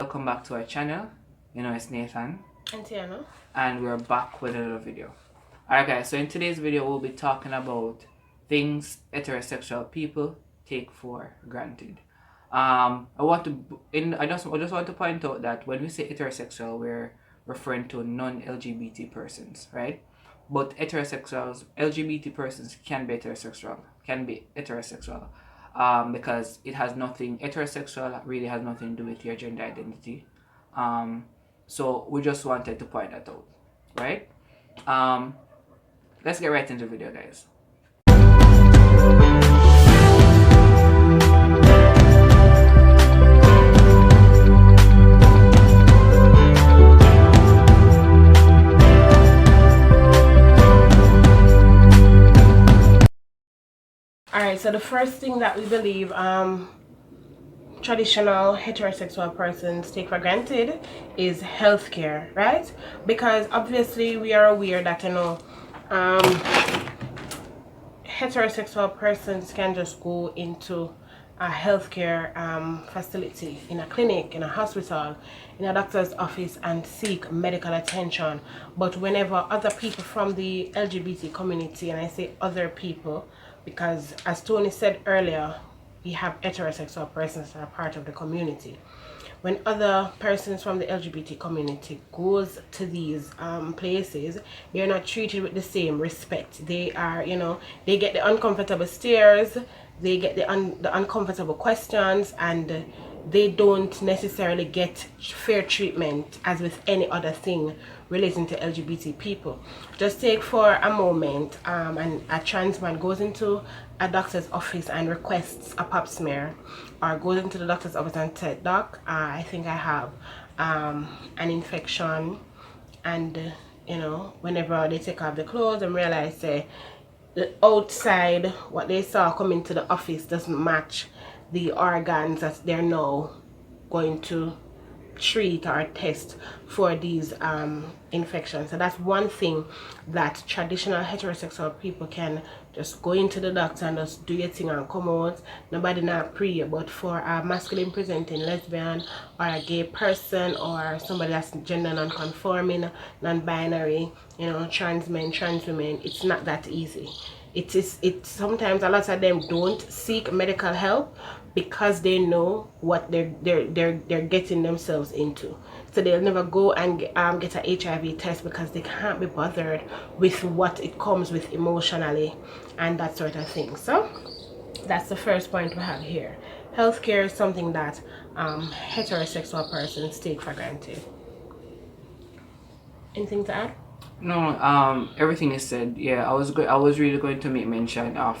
Welcome back to our channel. It's Nathan and Tiana, and we're back with another video. Alright guys, so in today's video we'll be talking about things heterosexual people take for granted. I just want to point out that when we say heterosexual, we're referring to non-LGBT persons, right? But LGBT persons can be heterosexual, because heterosexual really has nothing to do with your gender identity. So we just wanted to point that out, right? Let's get right into the video, guys. Alright, so the first thing that we believe traditional heterosexual persons take for granted is healthcare, right? Because obviously we are aware that heterosexual persons can just go into a healthcare facility, in a clinic, in a hospital, in a doctor's office and seek medical attention. But whenever other people from the LGBT community, and I say other people because as Tony said earlier, we have heterosexual persons that are part of the community. When other persons from the LGBT community goes to these places, they're not treated with the same respect. They are, they get the uncomfortable stares, they get the uncomfortable questions, and they don't necessarily get fair treatment as with any other thing relating to LGBT people. Just take for a moment, and a trans man goes into a doctor's office and requests a pap smear, or goes into the doctor's office and says, "Doc, I think I have an infection," and whenever they take off the clothes and realize the outside what they saw coming to the office doesn't match the organs that they're now going to treat or test for these infections. So that's one thing that traditional heterosexual people can just go into the doctor and just do your thing and come out. Nobody not pray. But for a masculine presenting lesbian or a gay person or somebody that's gender non-conforming, non-binary, trans men, trans women, it's not that easy. It's sometimes a lot of them don't seek medical help because they know what they're getting themselves into. So they'll never go and get a HIV test because they can't be bothered with what it comes with emotionally and that sort of thing. So that's the first point we have here. Healthcare is something that heterosexual persons take for granted. Anything to add? No, everything is said. Yeah, I was really going to make mention of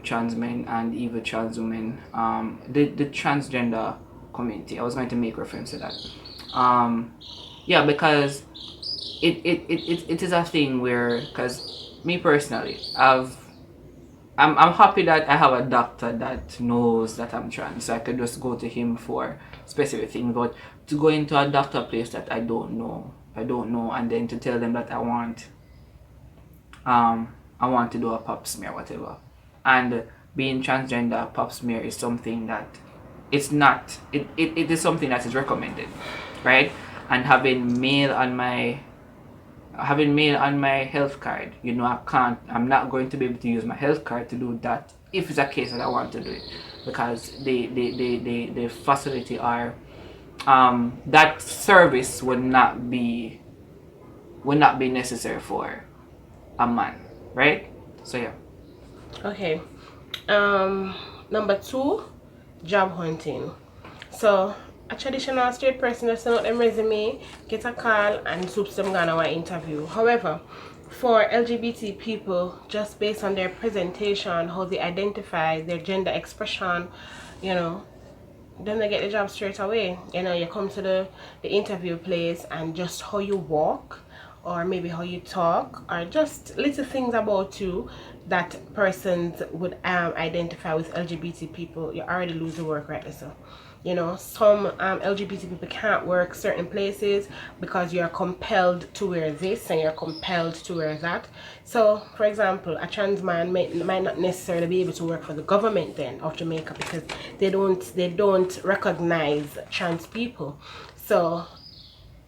trans men and even trans women, the transgender community. I was going to make reference to that. Yeah, because it is a thing where, because me personally, I'm happy that I have a doctor that knows that I'm trans, so I could just go to him for specific things. But to go into a doctor place that I don't know, and then to tell them that I want to do a pap smear, whatever. And being transgender, pap smear is something that it is something that is recommended, right? And having male on my health card, I'm not going to be able to use my health card to do that if it's a case that I want to do it, because the facility are that service would not be necessary for a man, right? So yeah. Okay. Number 2, job hunting. So a traditional straight person just send out them resume, get a call, and soups them gonna our interview. However, for LGBT people, just based on their presentation, how they identify, their gender expression, then they get the job straight away. You come to the interview place, and just how you walk, or maybe how you talk, or just little things about you that persons would identify with LGBT people, you already lose the work right there. So You know, some LGBT people can't work certain places because you're compelled to wear this and you're compelled to wear that. So, for example, a trans man might not necessarily be able to work for the government then of Jamaica because they don't recognize trans people. So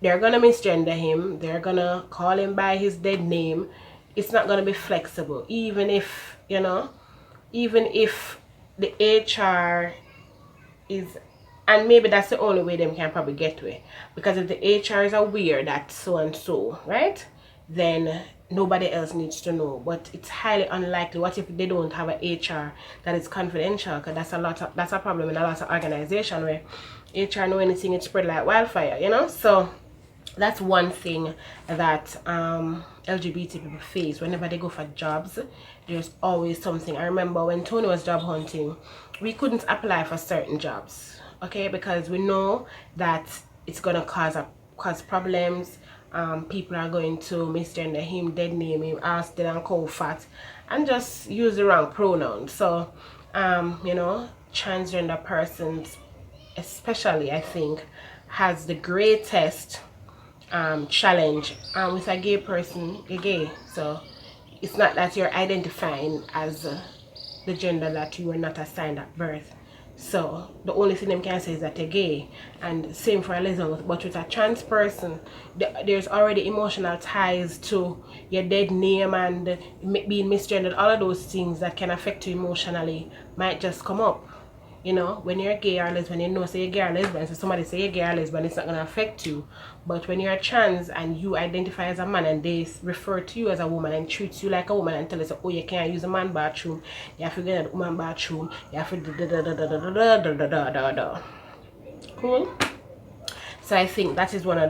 they're gonna misgender him. They're gonna call him by his dead name. It's not gonna be flexible, even if, you know, even if the HR is, and maybe that's the only way them can probably get to it, because if the HR is aware that so and so, right, then nobody else needs to know. But it's highly unlikely. What if they don't have an HR that is confidential? Because that's a problem in a lot of organization where HR know anything, it's spread like wildfire, you know. So that's one thing that LGBT people face whenever they go for jobs. There's always something. I remember when Tony was job hunting, we couldn't apply for certain jobs, okay, because we know that it's gonna cause problems. People are going to misgender him, dead name him, ask dead and cold fat, and just use the wrong pronouns. So you know, transgender persons especially, I think, has the greatest challenge with a gay person. You're gay, so it's not that you're identifying as the gender that you were not assigned at birth. So the only thing them can say is that you're gay, and same for a lesbian. But with a trans person, there's already emotional ties to your dead name and being misgendered. All of those things that can affect you emotionally might just come up. You know, when you're gay or lesbian, you know, say you're gay or lesbian, so somebody say you're gay or lesbian, it's not going to affect you. But when you're trans and you identify as a man and they refer to you as a woman and treat you like a woman and tell us, oh, you can't use a man bathroom, you have to get a woman bathroom, you have to da. Cool. So I think that is one of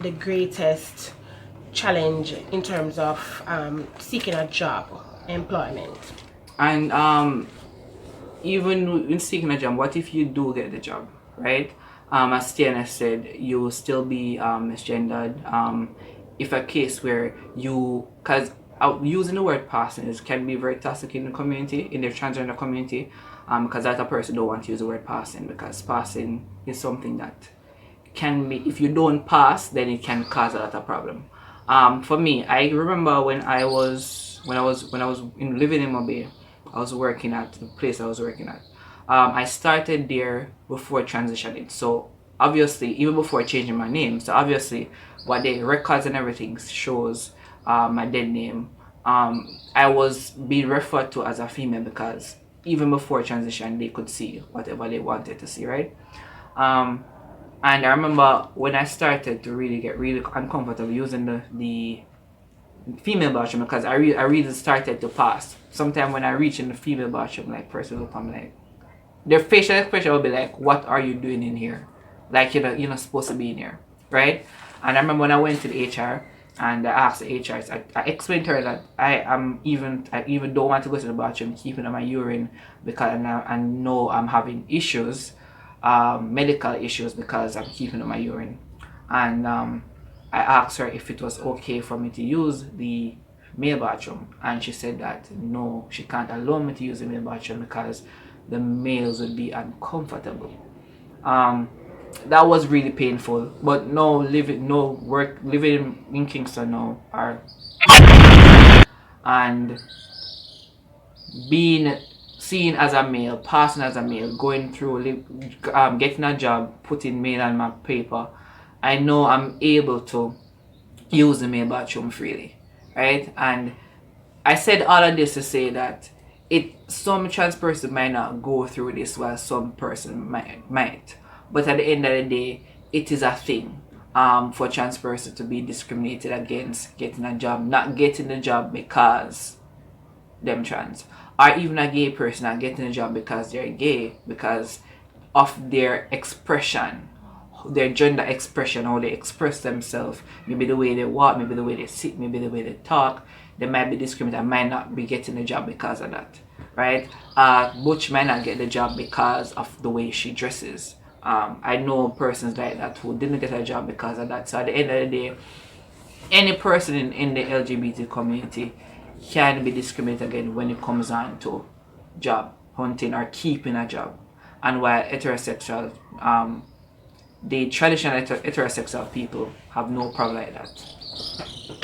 the greatest challenge in terms of seeking a job, employment. And even in seeking a job, what if you do get the job, right? As TNS said, you will still be misgendered. If a case where because using the word passing can be very toxic in the community, in the transgender community, because that a person don't want to use the word passing, because passing is something that can be, if you don't pass, then it can cause a lot of problem. For me, I remember when I was living in Mobile, I was working at the place I was working at. I started there before transitioning. So obviously, even before changing my name, so obviously what the records and everything shows my dead name. I was being referred to as a female because even before transition, they could see whatever they wanted to see, right? And I remember when I started to really get really uncomfortable using the female bathroom, because I really started to pass. Sometimes when I reach in the female bathroom, like person will come like, their facial expression will be like, "What are you doing in here? Like you're not supposed to be in here, right?" And I remember when I went to the HR and I asked the HR, I explained to her that I even don't want to go to the bathroom, keeping on my urine because I know I'm having issues, medical issues, because I'm keeping on my urine, and I asked her if it was okay for me to use the male bathroom, and she said that no, she can't allow me to use the male bathroom because the males would be uncomfortable. That was really painful. But no, living in Kingston now, and being seen as a male, passing as a male, going through, getting a job, putting mail on my paper, I know I'm able to use the male bathroom freely, right? And I said all of this to say that some trans person might not go through this while some person might. But at the end of the day, it is a thing for trans person to be discriminated against getting a job, not getting a job because them trans, or even a gay person not getting a job because they're gay, because of their expression, their gender expression, how they express themselves, maybe the way they walk, maybe the way they sit, maybe the way they talk. They might be discriminated and might not be getting a job because of that, right? Butch might not get the job because of the way she dresses. I know persons like that who didn't get a job because of that. So at the end of the day, any person in the LGBT community can be discriminated against when it comes on to job hunting or keeping a job. and while heterosexual, the traditional heterosexual people have no problem like that.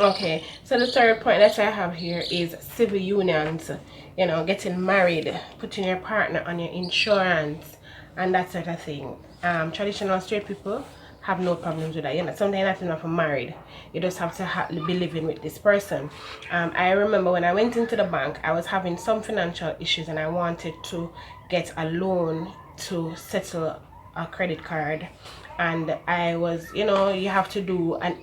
Okay, so the third point that I have here is civil unions, you know, getting married, putting your partner on your insurance, and that sort of thing. Traditional straight people have no problems with that. You know, sometimes not enough for married. You just have to be living with this person. I remember when I went into the bank, I was having some financial issues and I wanted to get a loan to settle a credit card. And I was, you know, you have to do an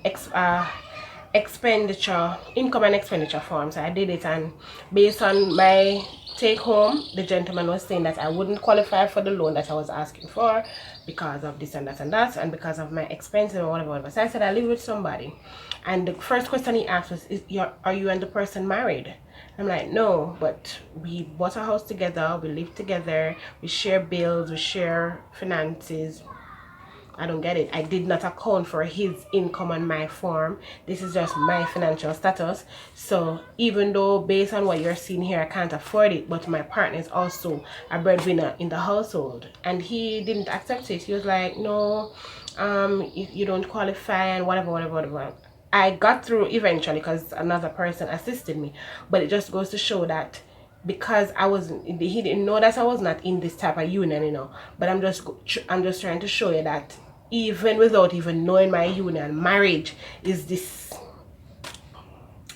expenditure, income and expenditure form. So I did it, and based on my take home, the gentleman was saying that I wouldn't qualify for the loan that I was asking for because of this and that and that, and because of my expenses or whatever. So I said I live with somebody, and the first question he asked was, are you and the person married? I'm like, no, but we bought a house together, we live together, we share bills, we share finances. I don't get it. I did not account for his income on my form. This is just my financial status. So even though based on what you're seeing here, I can't afford it, but my partner is also a breadwinner in the household. And he didn't accept it. He was like, no, you don't qualify and whatever. I got through eventually because another person assisted me. But it just goes to show that because he didn't know that I was not in this type of union, you know. But I'm just trying to show you that even without even knowing my union, marriage is this,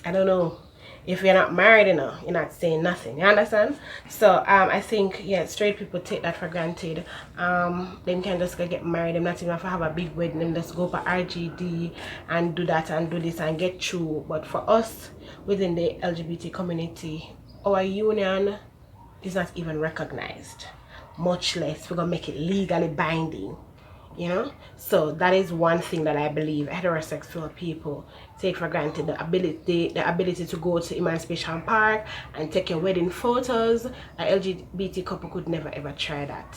I don't know, if you're not married, you know, you're not saying nothing, you understand? So I think, yeah, straight people take that for granted. Them can just go get married, them not even have to have a big wedding, them just go for RGD and do that and do this and get through. But for us within the LGBT community, our union is not even recognized, much less we're gonna make it legally binding, you know. So that is one thing that I believe heterosexual people take for granted, the ability to go to Emancipation Park and take your wedding photos. A LGBT couple could never ever try that.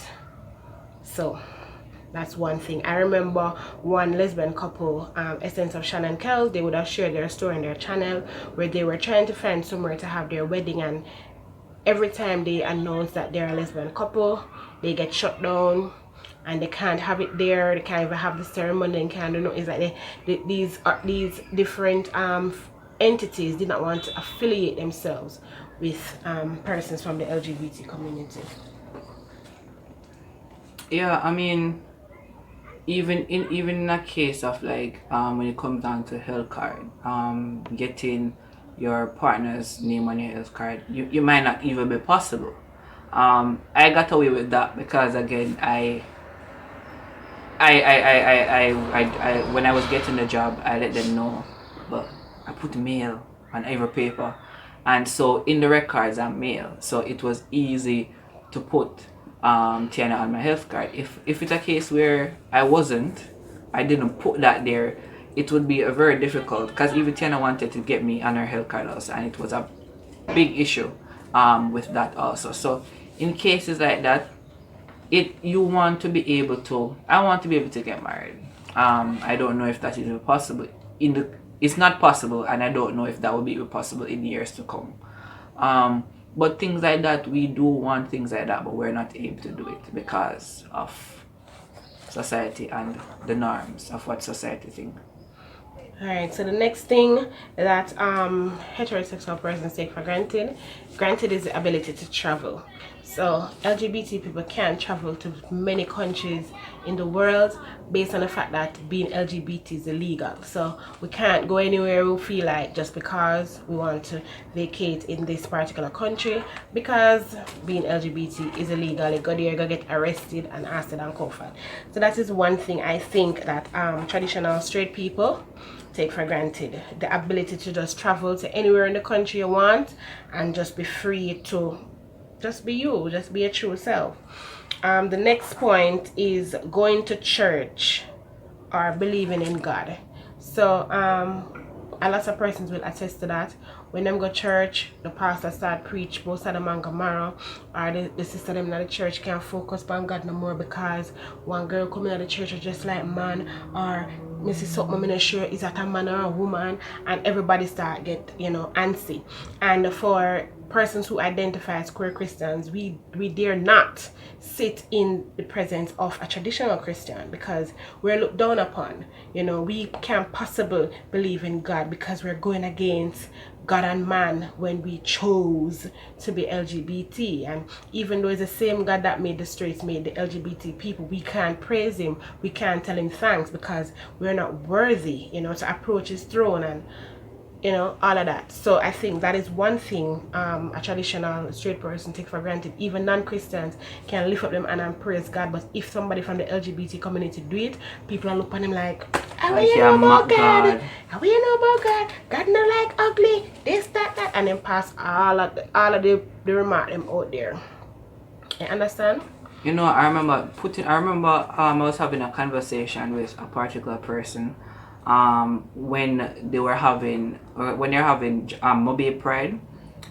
So that's one thing. I remember one lesbian couple, Essence of Shannon Kell, they would have shared their story on their channel where they were trying to find somewhere to have their wedding, and every time they announce that they're a lesbian couple, they get shut down and they can't have it there. They can't even have the ceremony. They can't do no. It's like these different entities did not want to affiliate themselves with persons from the LGBT community. Yeah, I mean, even in a case of like when it comes down to health card, getting your partner's name on your health card, you might not even be possible. I got away with that because again, I when I was getting the job, I let them know, but I put male on every paper, and so in the records I'm male, so it was easy to put Tiana on my health card. If it's a case where I didn't put that there, it would be a very difficult because even Tiana wanted to get me on her health card also, and it was a big issue with that also. So in cases like that, you want to be able to, I want to be able to get married. I don't know if that is possible it's not possible, and I don't know if that will be possible in years to come. But things like that, we do want things like that, but we're not able to do it because of society and the norms of what society thinks. Alright, so the next thing that heterosexual persons take for granted is the ability to travel. So LGBT people can travel to many countries in the world based on the fact that being LGBT is illegal. So we can't go anywhere we feel like just because we want to vacate in this particular country because being LGBT is illegal. You go there, you go get arrested and arrested and covered. So that is one thing I think that traditional straight people take for granted, the ability to just travel to anywhere in the country you want and just be free to just be you, just be your true self. The next point is going to church or believing in God. So a lot of persons will attest to that. When them go church, the pastor start preach both of them and Gomorrah, or the sister them in the church can't focus on God no more because one girl coming out of the church is just like man, or Mrs. something I'm not sure is that a man or a woman, and everybody start get, you know, antsy. And for persons who identify as queer Christians, we dare not sit in the presence of a traditional Christian because we're looked down upon. You know, we can't possibly believe in God because we're going against God and man when we chose to be LGBT. And even though it's the same God that made the straights, made the LGBT people, we can't praise him, we can't tell him thanks because we're not worthy, you know, to approach his throne and, you know, all of that. So I think that is one thing a traditional straight person take for granted. Even non-Christians can lift up them and praise God, but if somebody from the LGBT community do it, people are look on him like, how you know about God? How you know about God? God not like ugly, this, that, and then pass all of the remark them out there. You understand? You know, I remember I was having a conversation with a particular person when they're having Mobe Pride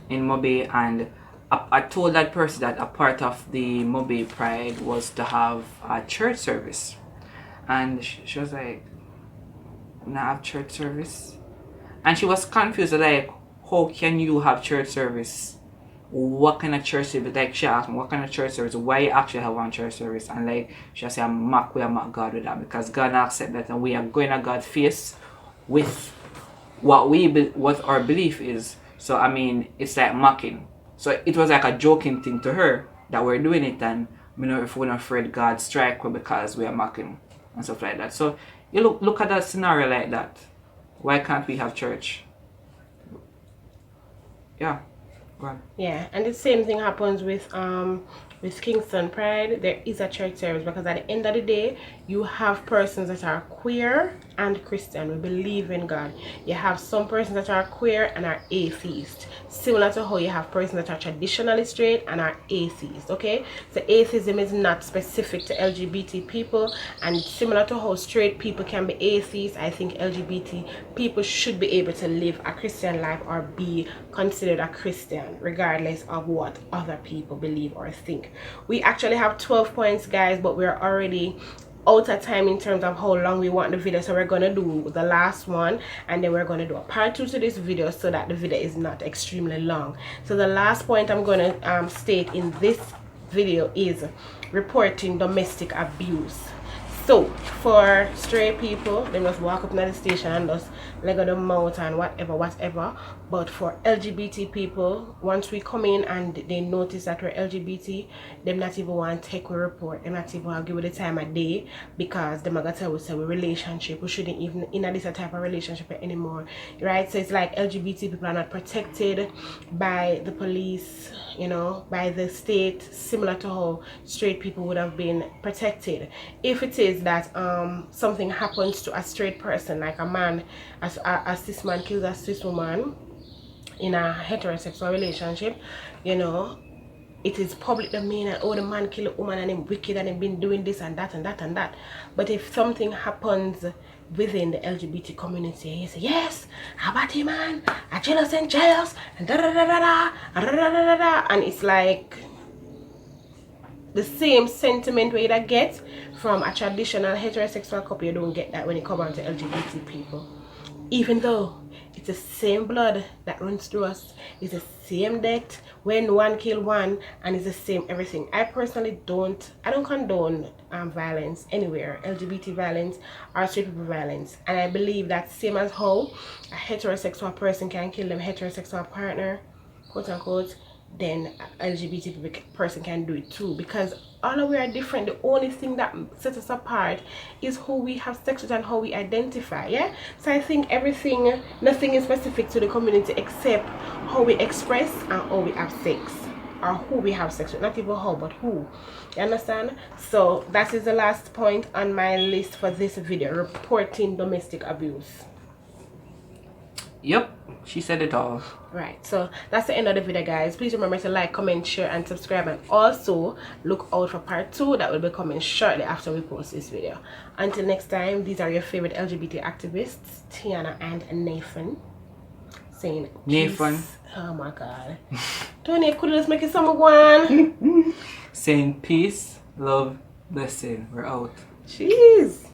in Mobe, and I told that person that a part of the Mobe Pride was to have a church service, and she was like, "Not have church service," and she was confused like, "How can you have church service? What kind of church service?" Like she asked me, "What kind of church service? Why you actually have one church service?" And like she said, we are mock God with that because God accept that, and we are going to God's face with what our belief is. So I mean, it's like mocking. So it was like a joking thing to her that we're doing it, and you know, if we're not afraid God strike her because we are mocking and stuff like that. So you look at that scenario like that. Why can't we have church? Yeah. Go on. Yeah, and the same thing happens with Kingston Pride. There is a church service because at the end of the day, you have persons that are queer and Christian. We believe in God. You have some persons that are queer and are atheist. Similar to how you have persons that are traditionally straight and are atheist. Okay, so atheism is not specific to LGBT people, and similar to how straight people can be atheists, I think LGBT people should be able to live a Christian life or be considered a Christian regardless of what other people believe or think. We actually have 12 points, guys, but we're already out of time in terms of how long we want the video, so we're gonna do the last one and then we're gonna do a part 2 to this video so that the video is not extremely long. So the last point I'm gonna state in this video is reporting domestic abuse. So for straight people, they must walk up to the station and just leg on the mouth and whatever. But for LGBT people, once we come in and they notice that we're LGBT, them not even want to take a report. Them not even want to give it the time of day because them are gonna tell us that we relationship. We shouldn't even in this type of relationship anymore, right? So it's like LGBT people are not protected by the police, you know, by the state, similar to how straight people would have been protected. If it is that something happens to a straight person, like a man, a cis man kills a cis woman in a heterosexual relationship, you know, it is public domain and, oh, the man killed a woman and him wicked and him been doing this and that and that and that. But if something happens within the LGBT community, you say, yes, how about him, man? I jealous and jealous and da da da da da da da da da, and it's like the same sentiment where you get from a traditional heterosexual couple. You don't get that when it comes down to LGBT people, even though it's the same blood that runs through us, it's the same death when one kill one, and it's the same everything. I personally don't condone violence anywhere, LGBT violence or straight people violence, and I believe that same as how a heterosexual person can kill them heterosexual partner, quote unquote, then an LGBT person can do it too, because all of we are different. The only thing that sets us apart is who we have sex with and how we identify. Yeah, so I think nothing is specific to the community except how we express and how we have sex, or who we have sex with, not even how but who. You understand? So that is the last point on my list for this video: reporting domestic abuse. Yep, she said it all. Right, so that's the end of the video, guys. Please remember to like, comment, share and subscribe, and also look out for part 2 that will be coming shortly after we post this video. Until next time, these are your favorite LGBT activists, Tiana and Nathan, saying Nathan. Oh my god. Tony, could you just make it some one? Saying peace, love, blessing. We're out. Jeez.